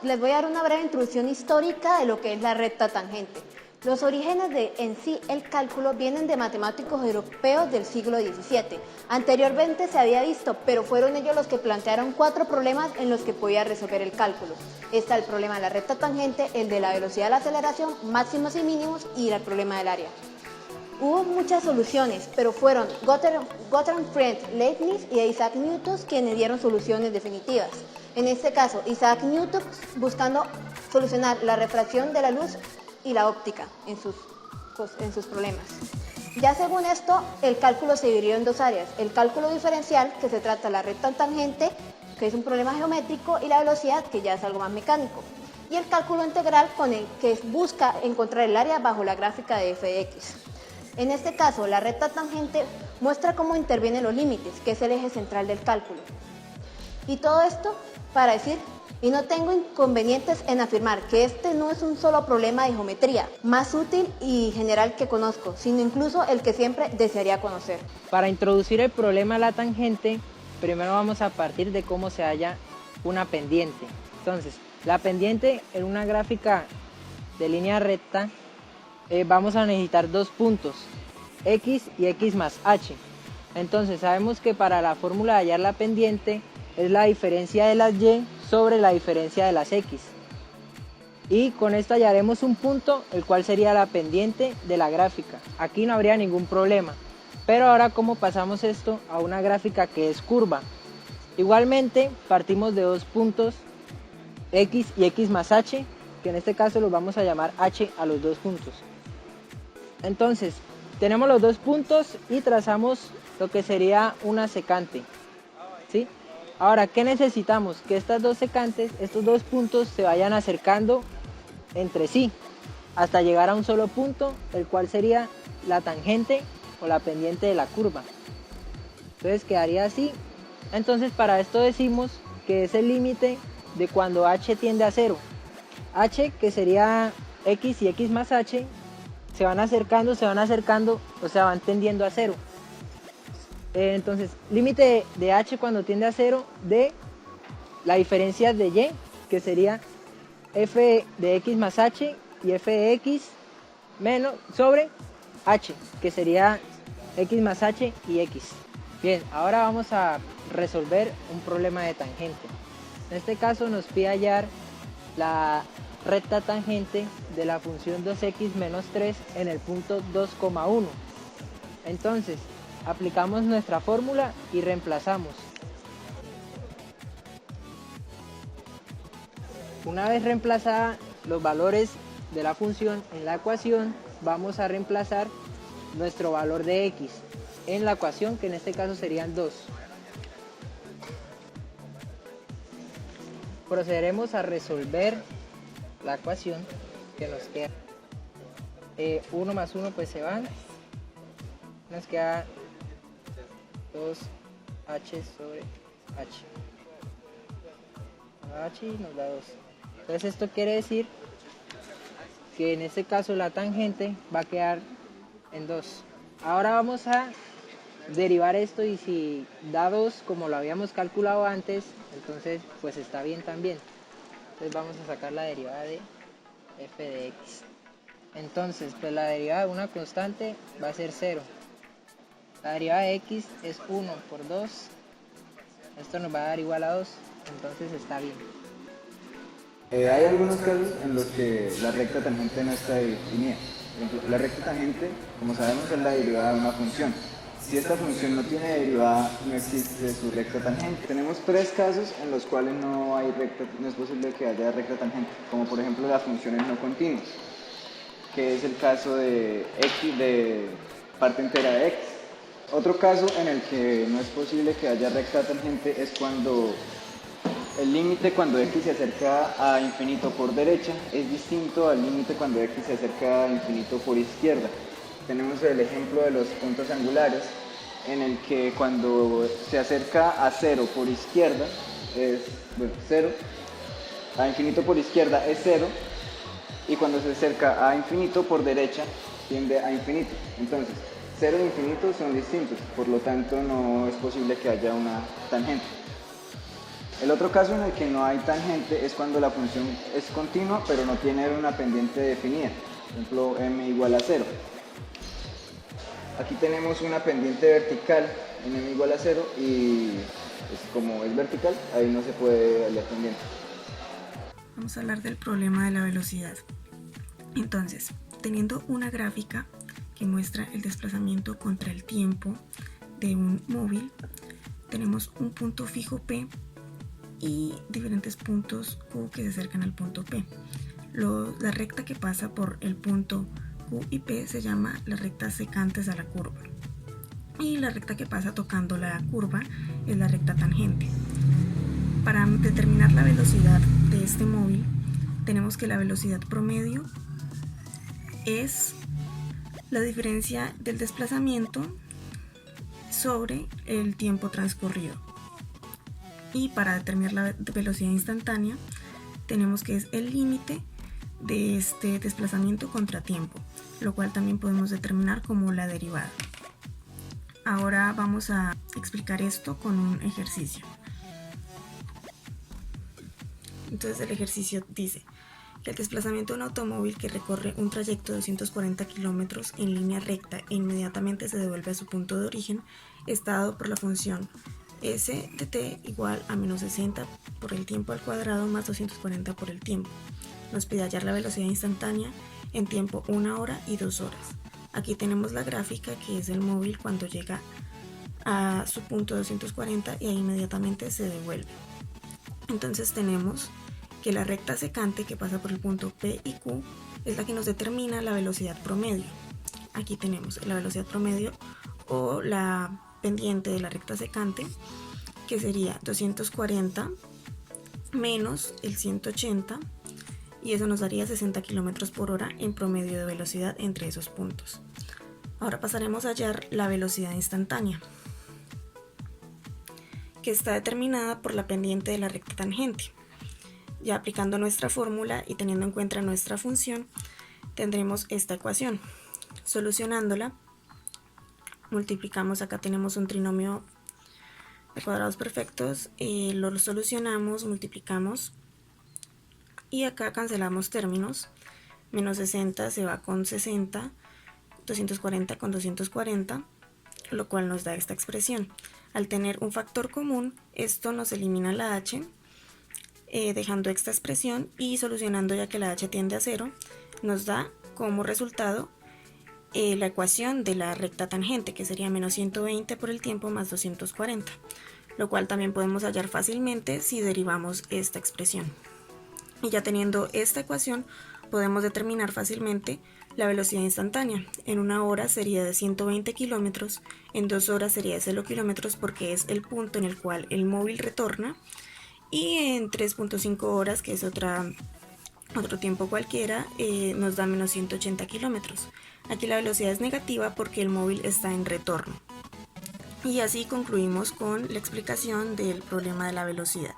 les voy a dar una breve introducción histórica de lo que es la recta tangente. Los orígenes de en sí el cálculo vienen de matemáticos europeos del siglo XVII. Anteriormente se había visto, pero fueron ellos los que plantearon 4 problemas en los que podía resolver el cálculo. Está el problema de la recta tangente, el de la velocidad de la aceleración, máximos y mínimos, y el problema del área. Hubo muchas soluciones, pero fueron Gottfried Frege, Leibniz y Isaac Newton quienes dieron soluciones definitivas. En este caso, Isaac Newton buscando solucionar la refracción de la luz y la óptica en sus problemas. Ya según esto, el cálculo se dividió en 2 áreas. El cálculo diferencial, que se trata de la recta tangente, que es un problema geométrico, y la velocidad, que ya es algo más mecánico. Y el cálculo integral, con el que busca encontrar el área bajo la gráfica de f de x. En este caso, la recta tangente muestra cómo intervienen los límites, que es el eje central del cálculo. Y todo esto para decir, y no tengo inconvenientes en afirmar que este no es un solo problema de geometría, más útil y general que conozco, sino incluso el que siempre desearía conocer. Para introducir el problema de la tangente, primero vamos a partir de cómo se halla una pendiente. Entonces, la pendiente en una gráfica de línea recta, vamos a necesitar 2 puntos, x y x más h. Entonces sabemos que para la fórmula de hallar la pendiente es la diferencia de las y sobre la diferencia de las x. Y con esto hallaremos un punto, el cual sería la pendiente de la gráfica. Aquí no habría ningún problema. Pero ahora, ¿cómo pasamos esto a una gráfica que es curva? Igualmente, partimos de 2 puntos, x y x más h, que en este caso los vamos a llamar h a los 2 puntos. Entonces, tenemos los 2 puntos y trazamos lo que sería una secante, ¿sí? Ahora, ¿qué necesitamos? Que estas 2 secantes, estos 2 puntos se vayan acercando entre sí hasta llegar a un solo punto, el cual sería la tangente o la pendiente de la curva. Entonces quedaría así. Entonces para esto decimos que es el límite de cuando h tiende a 0. H, que sería x y x más h, se van acercando, o sea, van tendiendo a 0. Entonces, límite de h cuando tiende a 0 de la diferencia de y, que sería f de x más h y f de x menos sobre h, que sería x más h y x. Bien, ahora vamos a resolver un problema de tangente. En este caso nos pide hallar la recta tangente de la función 2x menos 3 en el punto 2,1. Entonces, aplicamos nuestra fórmula y reemplazamos. Una vez reemplazada los valores de la función en la ecuación, vamos a reemplazar nuestro valor de x en la ecuación, que en este caso serían 2. Procederemos a resolver la ecuación que nos queda. 1 más 1 pues se van. Nos queda 2h sobre h. H y nos da 2. Entonces esto quiere decir que en este caso la tangente va a quedar en 2. Ahora vamos a derivar esto, y si da 2 como lo habíamos calculado antes, entonces pues está bien también. Entonces vamos a sacar la derivada de f de x. Entonces pues la derivada de una constante va a ser 0. La derivada de x es 1 por 2. Esto nos va a dar igual a 2, entonces está bien. Hay algunos casos en los que la recta tangente no está definida. Por ejemplo, la recta tangente, como sabemos, es la derivada de una función. Si esta función no tiene derivada, no existe su recta tangente. Tenemos 3 casos en los cuales no es posible que haya recta tangente, como por ejemplo las funciones no continuas, que es el caso de x de parte entera de x. Otro caso en el que no es posible que haya recta tangente es cuando el límite cuando x se acerca a infinito por derecha es distinto al límite cuando x se acerca a infinito por izquierda. Tenemos el ejemplo de los puntos angulares, en el que cuando se acerca a 0 por izquierda es 0, a infinito por izquierda es 0, y cuando se acerca a infinito por derecha tiende a infinito. Entonces, 0 e infinito son distintos, por lo tanto no es posible que haya una tangente. El otro caso en el que no hay tangente es cuando la función es continua pero no tiene una pendiente definida, por ejemplo m igual a 0. Aquí tenemos una pendiente vertical en m igual a 0 y como es vertical, ahí no se puede ver la pendiente. Vamos a hablar del problema de la velocidad. Entonces, teniendo una gráfica que muestra el desplazamiento contra el tiempo de un móvil, tenemos un punto fijo P y diferentes puntos Q que se acercan al punto P. La recta que pasa por el punto Q y P se llama las rectas secantes a la curva. Y la recta que pasa tocando la curva es la recta tangente. Para determinar la velocidad de este móvil, tenemos que la velocidad promedio es la diferencia del desplazamiento sobre el tiempo transcurrido. Y para determinar la velocidad instantánea, tenemos que es el límite de este desplazamiento contra tiempo, lo cual también podemos determinar como la derivada. Ahora vamos a explicar esto con un ejercicio. Entonces el ejercicio dice que el desplazamiento de un automóvil que recorre un trayecto de 240 kilómetros en línea recta e inmediatamente se devuelve a su punto de origen está dado por la función s de t igual a menos 60 por el tiempo al cuadrado más 240 por el tiempo. Nos pide hallar la velocidad instantánea en tiempo 1 hora y 2 horas. Aquí tenemos la gráfica que es el móvil cuando llega a su punto 240 y ahí inmediatamente se devuelve. Entonces tenemos que la recta secante que pasa por el punto P y Q es la que nos determina la velocidad promedio. Aquí tenemos la velocidad promedio o la pendiente de la recta secante, que sería 240 menos el 180, y eso nos daría 60 km por hora en promedio de velocidad entre esos puntos. Ahora pasaremos a hallar la velocidad instantánea, que está determinada por la pendiente de la recta tangente. Ya aplicando nuestra fórmula y teniendo en cuenta nuestra función, tendremos esta ecuación. Solucionándola, multiplicamos, acá tenemos un trinomio de cuadrados perfectos, lo solucionamos, multiplicamos y acá cancelamos términos. Menos 60 se va con 60, 240 con 240, lo cual nos da esta expresión. Al tener un factor común, esto nos elimina la h, dejando esta expresión, y solucionando, ya que la h tiende a 0, nos da como resultado la ecuación de la recta tangente, que sería menos 120 por el tiempo más 240, lo cual también podemos hallar fácilmente si derivamos esta expresión. Y ya teniendo esta ecuación, podemos determinar fácilmente la velocidad instantánea. En 1 hora sería de 120 kilómetros, en 2 horas sería de 0 kilómetros porque es el punto en el cual el móvil retorna, y en 3.5 horas, que es otro tiempo cualquiera, nos da menos 180 kilómetros. Aquí la velocidad es negativa porque el móvil está en retorno. Y así concluimos con la explicación del problema de la velocidad.